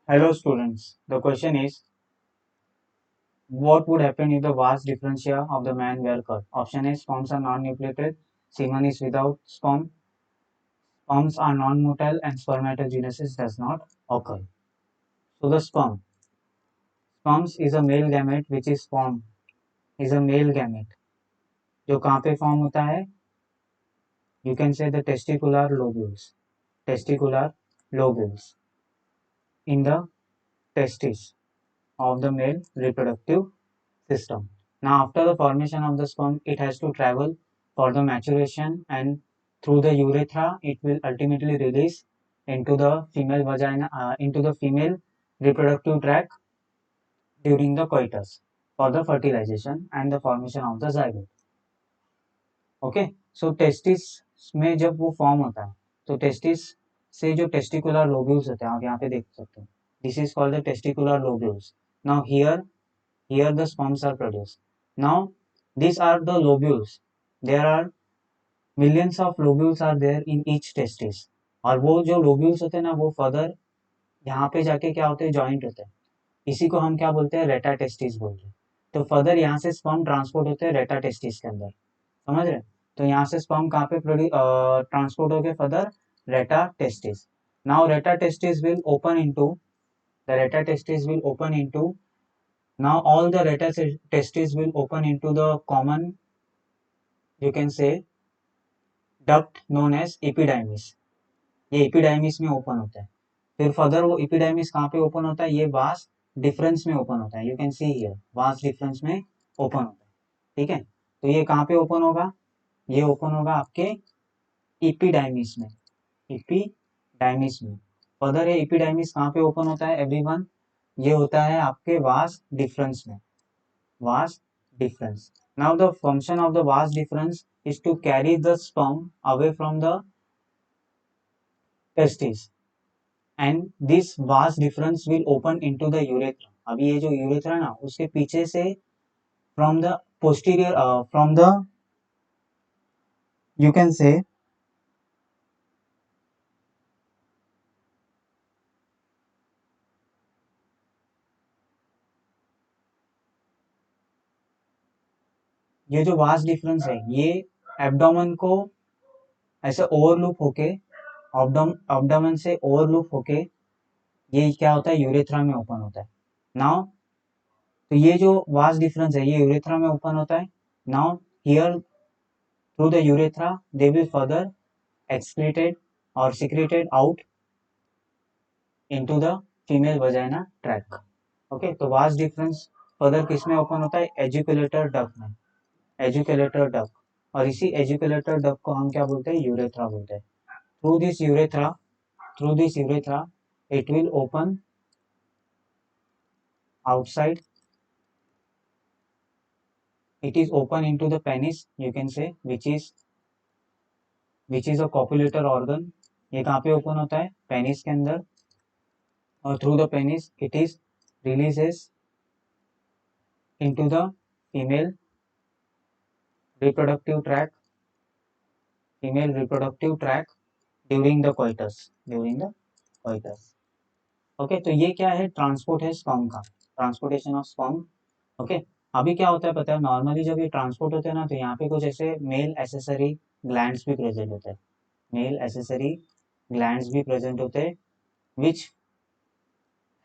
Hello students, the question is what would happen if the vast differentia of the man were cut? Option A, sperms are non-nucleated, semen is without sperm, sperms are non-motile and spermatogenesis does not occur. So the sperms is a male gamete which is formed, is a male gamete. जो कहाँ पे form होता है? You can say the testicular lobules in the testis of the male reproductive system. Now, after the formation of the sperm, it has to travel for the maturation, and through the urethra, it will ultimately release into the female vagina, into the female reproductive tract during the coitus for the fertilization and the formation of the zygote. Okay, so testis में जब वो form होता है तो testis से जो testicular lobules होते हैं आप यहाँ पे देख सकते हो, this is called the testicular lobules. Now here the sperms are produced. Now these are the lobules. There are millions of lobules are there in each testis. और वो जो lobules होते हैं ना वो फर्दर यहाँ पे जाके क्या होते हैं, जॉइंट होते हैं. इसी को हम क्या बोलते हैं, रेटा टेस्टिस बोलते हैं. तो फर्दर यहाँ से स्पर्म ट्रांसपोर्ट होते हैं रेटा टेस्टिस के अंदर, समझ रहे. तो यहाँ से स्पर्म कहाँ पे ट्रांसपोर्ट होके further rete testis. Now rete testis will open into the rete testis will open into now all the reta testes will open into the common, you can say, duct known as epididymis. ये epididymis में open होता है. फिर further वो epididymis कहाँ पे open होता है, ये वास डिफरेंस में ओपन होता है. You can see here vas deferens में ओपन होता है. ठीक है, तो ये कहाँ पे ओपन होगा, ये ओपन होगा आपके epididymis में, epididymis में. फर्दर ये epididymis कहाँ पे ओपन होता है एवरीवन, ये होता है आपके वास डिफरेंस में, vas difference. Now the function of the vas difference is to carry the sperm away from the testis, and this vas difference will open into the urethra. अभी ये जो urethra ना उसके पीछे से from the posterior from the, you can say, ये जो vas deferens है ये एब्डोमेन को ऐसे ओवरलूप होके एब्डोमेन से ओवरलूप होके ये क्या होता है, यूरेथ्रा में ओपन होता है. नाउ तो ये जो वास डिफरेंस है ये यूरेथ्रा में ओपन होता है. Now here through the urethra they will further excreted or secreted out into the female vagina tract. Okay, तो वास डिफरेंस फर्दर किस में ओपन होता है, एजुकुलेटर डक्ट में, एजुकुलेटर डक्ट. और इसी एजुकुलेटर डक्ट को हम क्या बोलते हैं, यूरेथ्रा बोलते हैं. Through this urethra it will open outside, it is open into the penis, you can say, which is a copulator organ. ये कहाँ पे ओपन होता है, पेनिस के अंदर. और through the penis it is releases into the female reproductive tract, during the coitus. Okay, तो ये क्या है, ट्रांसपोर्ट है स्पर्म का, ट्रांसपोर्टेशन ऑफ स्पर्म. ओके, अभी क्या होता है पता है, नॉर्मली जब ये ट्रांसपोर्ट होते हैं ना तो यहाँ पे कुछ ऐसे मेल एसेसरी ग्लैंड्स भी प्रेजेंट होते हैं, मेल एसेसरी ग्लैंड्स भी प्रेजेंट होते हैं which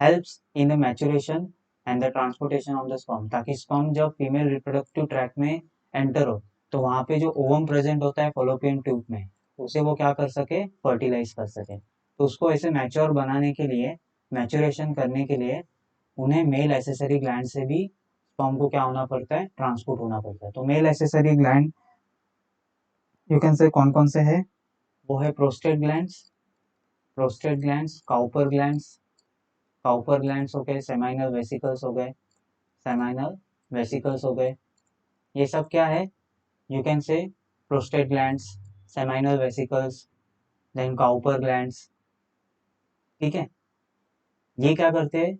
helps in the maturation and the transportation of the sperm, ताकि स्पर्म जब फीमेल रिप्रोडक्टिव ट्रैक में एंटर हो तो वहाँ पे जो ओवम प्रेजेंट होता है फॉलोपियन ट्यूब में उसे वो क्या कर सके, फर्टिलाइज कर सके. तो उसको ऐसे मैच्योर बनाने के लिए, मैचुरेशन करने के लिए उन्हें मेल एसेसरी ग्लैंड से भी स्पर्म को क्या होना पड़ता है, ट्रांसपोर्ट होना पड़ता है. तो male accessory gland you can से कौन कौन से है, वो है प्रोस्टेट ग्लैंड्स, काउपर ग्लैंड्स हो गए, सेमाइनल वेसिकल्स हो गए, ये सब क्या है, you can say prostate glands, seminal vesicles, then Cowper glands. ठीक है, ये क्या करते हैं,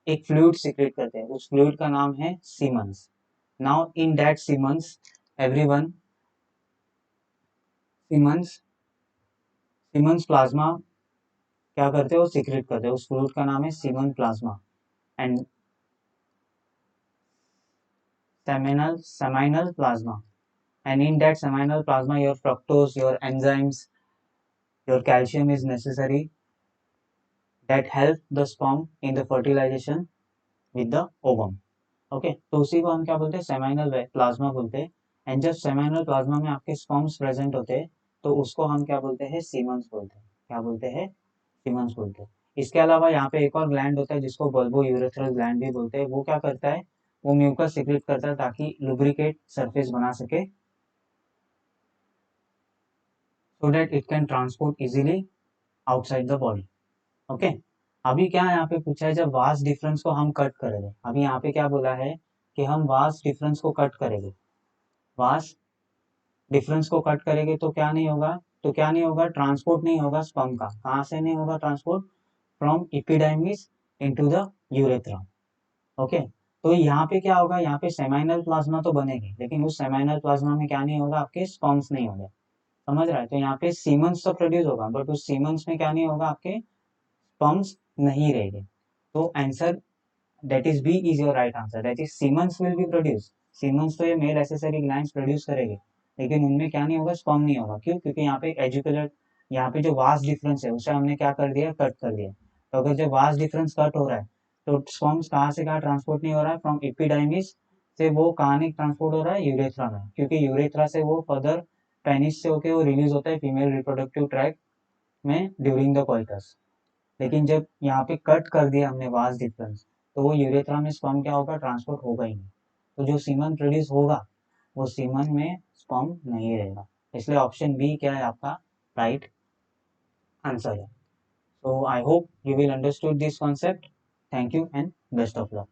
एक फ्लूइड सीक्रेट करते हैं, उस फ्लूइड का नाम है Siemens. Now in that Siemens everyone, Siemens plasma क्या करते हैं, वो सीक्रेट करते हैं। उस फ्लूइड का नाम है semen plasma and seminal plasma. And in that seminal plasma, your fructose, your enzymes, your calcium is necessary that help the sperm in the fertilization with the ovum. Okay तो उसी को हम क्या बोलते हैं, सेमाइनल प्लाज्मा बोलते हैं। And जब सेमाइनल प्लाज्मा में आपके स्पर्म्स प्रेजेंट होते हैं तो उसको हम क्या बोलते हैं, सीमंस बोलते हैं। क्या बोलते हैं, सीमंस बोलते हैं। इसके अलावा यहाँ पे एक और ग्लैंड होता है जिसको बल्बो यूरेथ्रल ग्लैंड भी बोलते हैं। वो क्या करता है, वो म्यूकस सिक्रेट करता है ताकि लुब्रिकेट सरफेस बना सके, so that it can transport easily outside the body. Okay अभी क्या यहाँ पे पूछा है, जब वास्ट डिफरेंस को हम कट करेंगे। अभी यहाँ पे क्या बोला है कि हम वास्ट डिफरेंस को कट करेंगे। वास्ट डिफरेंस को कट करेंगे तो क्या नहीं होगा, ट्रांसपोर्ट नहीं होगा स्पर्म का। कहाँ से नहीं होगा transport, from epididymis into the urethra. Okay तो यहाँ पे क्या होगा, यहाँ पे सेमाइनल प्लाज्मा तो बनेगी लेकिन उस सेमाइनल प्लाज्मा में क्या नहीं होगा, आपके स्पर्म्स नहीं होंगे। समझ रहा है, तो यहाँ पे सीमंस तो प्रोड्यूस होगा बट उस सीमंस में क्या नहीं होगा, आपके स्पर्म्स नहीं रहेंगे। तो answer that is B is your right answer, that is semens will be produce. Semens तो ये मेल एसेसरी ग्लैंड्स प्रोड्यूस करेंगे लेकिन उनमें क्या नहीं होगा, स्पर्म नहीं होगा। क्यों, क्योंकि यहाँ पे एजुकेटेड, यहाँ पे जो वास्ट डिफरेंस है उसे हमने क्या कर दिया, कट कर दिया। तो अगर जो वास्ट डिफरेंस कट हो रहा है तो स्पर्म्स कहाँ से कहाँ ट्रांसपोर्ट नहीं हो रहा है, फ्रॉम एपिडाइमिस से वो कहाँ नहीं ट्रांसपोर्ट हो रहा है, यूरेथ्रा में। क्योंकि यूरेथ्रा से वो फर्दर पेनिस से होके वो रिलीज होता है फीमेल रिप्रोडक्टिव ट्रैक्ट में ड्यूरिंग द कोइटस। लेकिन जब यहाँ पे कट कर दिया हमने वास्ट डिफरेंस तो वो यूरेथ्रा में स्पर्म क्या होगा, ट्रांसपोर्ट होगा ही नहीं। तो जो सीमन प्रोड्यूस होगा वो सीमन में स्पर्म नहीं रहेगा। इसलिए ऑप्शन बी क्या है आपका राइट आंसर है। So I hope you will understood this concept. Thank you and best of luck.